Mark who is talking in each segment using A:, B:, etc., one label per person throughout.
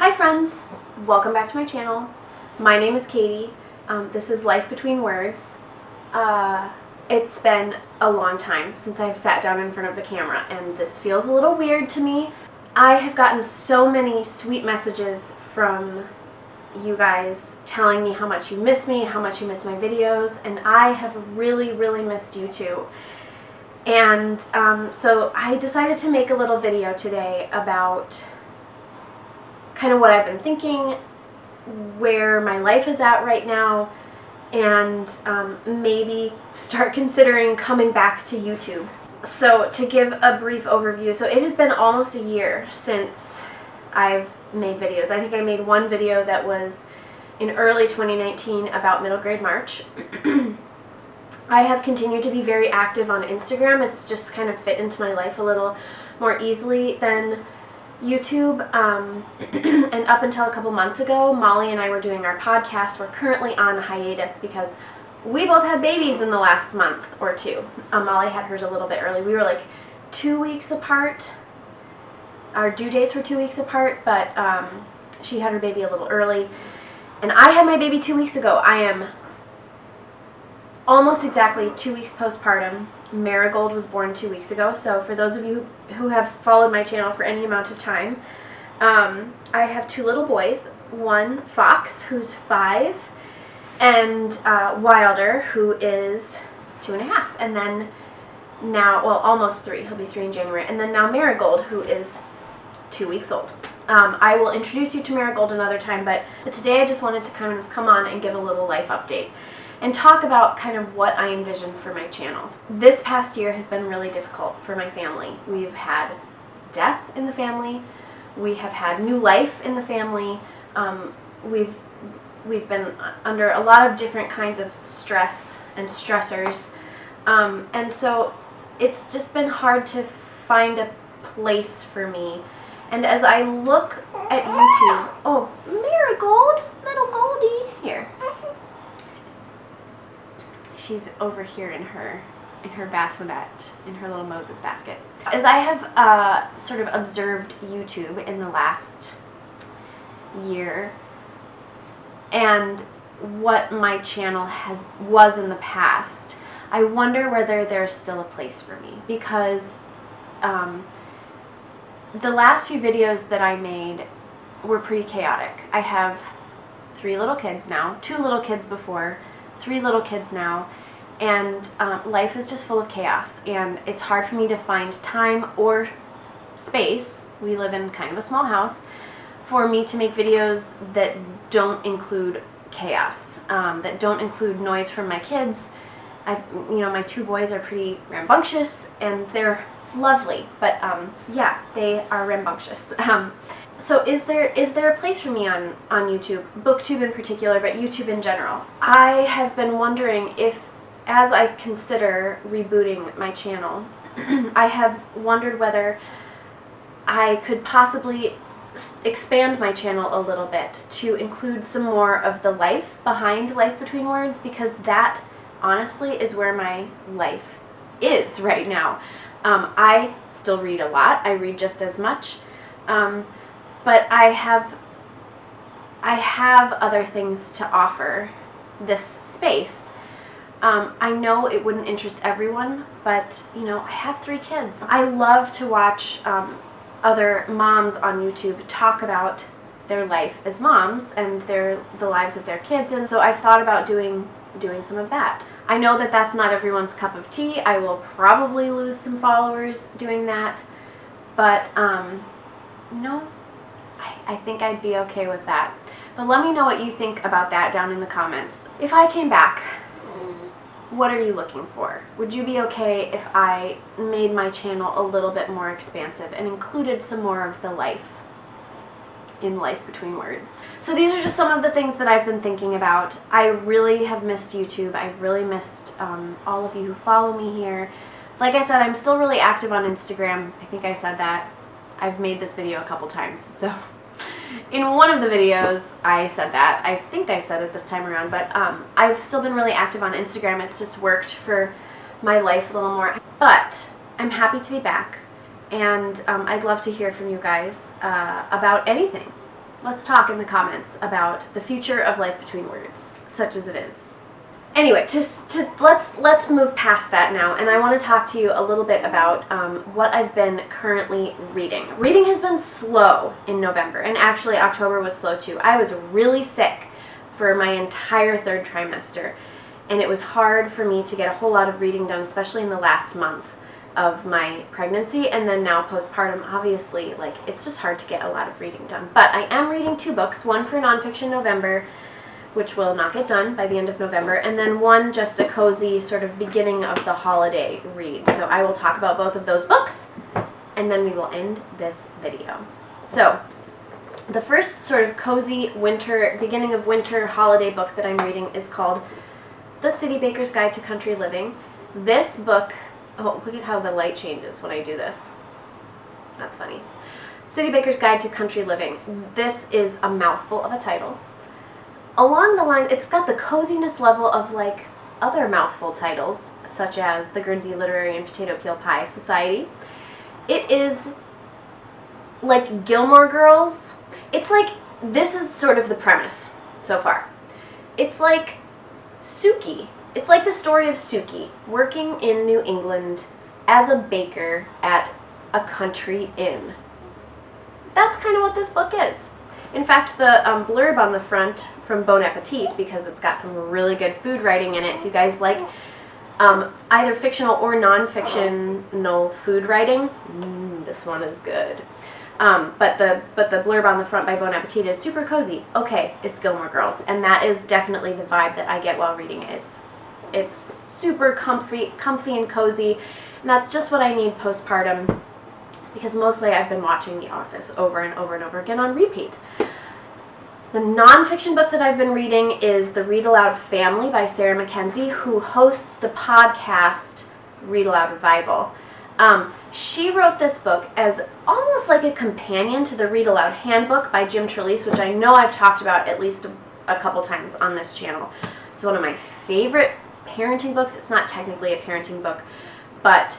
A: Hi friends, welcome back to my channel. My name is Katie. This is Life Between Words. It's been a long time since I've sat down in front of the camera and this feels a little weird to me. I have gotten so many sweet messages from you guys telling me how much you miss me, how much you miss my videos, and I have really missed you too. And so I decided to make a little video today about kind of what I've been thinking, where my life is at right now, and maybe start considering coming back to YouTube. So to give a brief overview, so it has been almost a year since I've made videos. I think I made one video that was in early 2019 about middle grade March. I have continued to be very active on Instagram. It's just kind of fit into my life a little more easily than YouTube, and up until a couple months ago, Molly and I were doing our podcast. We're currently on hiatus because we both had babies in the last month or two. Molly had hers a little bit early. We were like 2 weeks apart. Our due dates were 2 weeks apart, but she had her baby a little early. And I had my baby 2 weeks ago. I am almost exactly 2 weeks postpartum. Marigold was born 2 weeks ago, so for those of you who have followed my channel for any amount of time, I have two little boys, one Fox, who's 5, and Wilder, who is 2.5, and then now, well, almost 3, he'll be 3 in January, and then now Marigold, who is 2 weeks old. I will introduce you to Marigold another time, but today I just wanted to kind of come on and give a little life update and talk about kind of what I envision for my channel. This past year has been really difficult for my family. We've had death in the family. We have had new life in the family. We've been under a lot of different kinds of stress and stressors. And so it's just been hard to find a place for me. And as I look at YouTube, oh, Marigold, little Goldie, here. She's over here in her bassinet, in her little Moses basket. As I have sort of observed YouTube in the last year and what my channel was in the past, I wonder whether there's still a place for me, because the last few videos that I made were pretty chaotic. I have 3 little kids now, 2 little kids before, 3 little kids now, and life is just full of chaos, and it's hard for me to find time or space, we live in kind of a small house, for me to make videos that don't include chaos, that don't include noise from my kids. My 2 boys are pretty rambunctious, and they're lovely, but yeah, they are rambunctious. So is there a place for me on YouTube, BookTube in particular, but YouTube in general? I have been wondering if, as I consider rebooting my channel, I have wondered whether I could possibly expand my channel a little bit to include some more of the life behind Life Between Words, because that, honestly, is where my life is right now. I still read a lot. I read just as much. But I have other things to offer this space. I know it wouldn't interest everyone, but I have 3 kids. I love to watch other moms on YouTube talk about their life as moms and the lives of their kids, and so I've thought about doing some of that. I know that that's not everyone's cup of tea. I will probably lose some followers doing that, but I think I'd be okay with that. But let me know what you think about that down in the comments. If I came back, what are you looking for? Would you be okay if I made my channel a little bit more expansive and included some more of the life in Life Between Words? So these are just some of the things that I've been thinking about. I really have missed YouTube. I've really missed all of you who follow me here. Like I said, I'm still really active on Instagram. I think I said that. I've made this video a couple times, so in one of the videos I said that. I think I said it this time around, but I've still been really active on Instagram. It's just worked for my life a little more. But I'm happy to be back, and I'd love to hear from you guys about anything. let's talk in the comments about the future of life between words, such as it is. Anyway, let's move past that now, and I want to talk to you a little bit about what I've been currently reading. Reading has been slow in November, and actually October was slow too. I was really sick for my entire third trimester, and it was hard for me to get a whole lot of reading done, especially in the last month of my pregnancy, and then now postpartum. Obviously, like, it's just hard to get a lot of reading done. But I am reading 2 books, one for Nonfiction November, which will not get done by the end of November, and then one just a cozy sort of beginning of the holiday read. So I will talk about both of those books, and then we will end this video. So the first sort of cozy winter, beginning of winter holiday book that I'm reading is called The City Baker's Guide to Country Living. This book, oh, look at how the light changes when I do this. That's funny. City Baker's Guide to Country Living. This is a mouthful of a title. Along the line, it's got the coziness level of like other mouthful titles, such as the Guernsey Literary and Potato Peel Pie Society. It is like Gilmore Girls. It's like, this is sort of the premise so far. It's like Suki. It's like the story of Suki working in New England as a baker at a country inn. That's kind of what this book is. In fact, the blurb on the front from Bon Appetit, because it's got some really good food writing in it, if you guys like either fictional or non-fictional food writing, this one is good. But the blurb on the front by Bon Appetit is super cozy. Okay, it's Gilmore Girls, and that is definitely the vibe that I get while reading it. It's super comfy and cozy, and that's just what I need postpartum, because mostly I've been watching The Office over and over and over again on repeat. The nonfiction book that I've been reading is The Read Aloud Family by Sarah Mackenzie, who hosts the podcast Read Aloud Revival. She wrote this book as almost like a companion to the Read Aloud Handbook by Jim Trelease, which I know I've talked about at least a couple times on this channel. It's one of my favorite parenting books. It's not technically a parenting book, but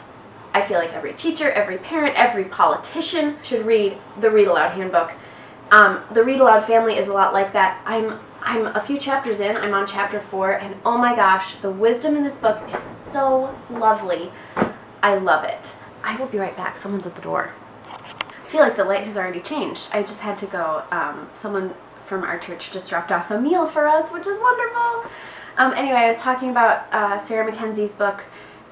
A: I feel like every teacher, every parent, every politician should read the Read Aloud Handbook. The Read Aloud Family is a lot like that. I'm a few chapters in. I'm on chapter 4, and oh my gosh, the wisdom in this book is so lovely. I love it. I will be right back. Someone's at the door. I feel like the light has already changed. I just had to go. Someone from our church just dropped off a meal for us, which is wonderful. Anyway, I was talking about Sarah Mackenzie's book.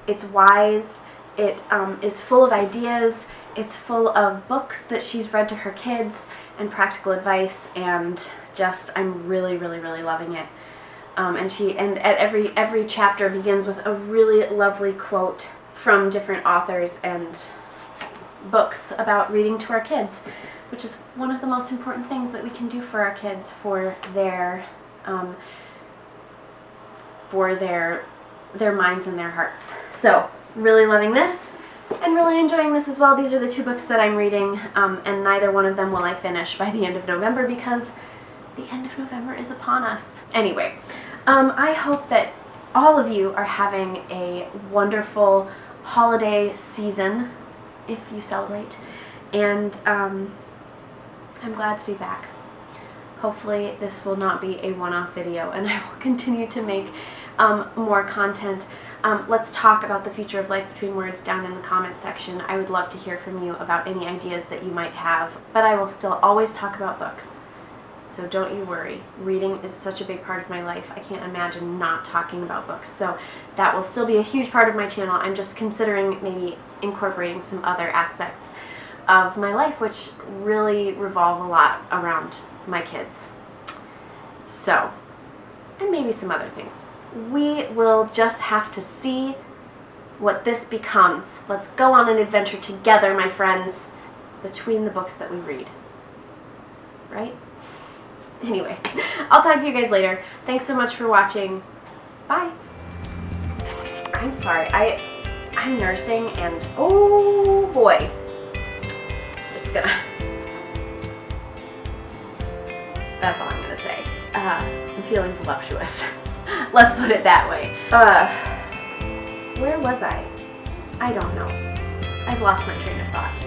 A: It's wise. It is full of ideas. It's full of books that she's read to her kids and practical advice, and just, I'm really, really, really loving it. And at every chapter begins with a really lovely quote from different authors and books about reading to our kids, which is one of the most important things that we can do for our kids for their minds and their hearts. So, really loving this, and really enjoying this as well. These are the 2 books that I'm reading, and neither one of them will I finish by the end of November, because the end of November is upon us. Anyway, I hope that all of you are having a wonderful holiday season, if you celebrate, and I'm glad to be back. Hopefully this will not be a one-off video, and I will continue to make more content. Let's talk about the future of life between words down in the comment section. I would love to hear from you about any ideas that you might have, but I will still always talk about books. So don't you worry. Reading is such a big part of my life. I can't imagine not talking about books. So that will still be a huge part of my channel. I'm just considering maybe incorporating some other aspects of my life, which really revolve a lot around my kids. So, and maybe some other things. We will just have to see what this becomes. Let's go on an adventure together, my friends, between the books that we read. Right? Anyway, I'll talk to you guys later. Thanks so much for watching. Bye. I'm sorry. I'm nursing, and oh boy. Just gonna... That's all I'm gonna say. I'm feeling voluptuous. Let's put it that way. Where was I? I don't know. I've lost my train of thought.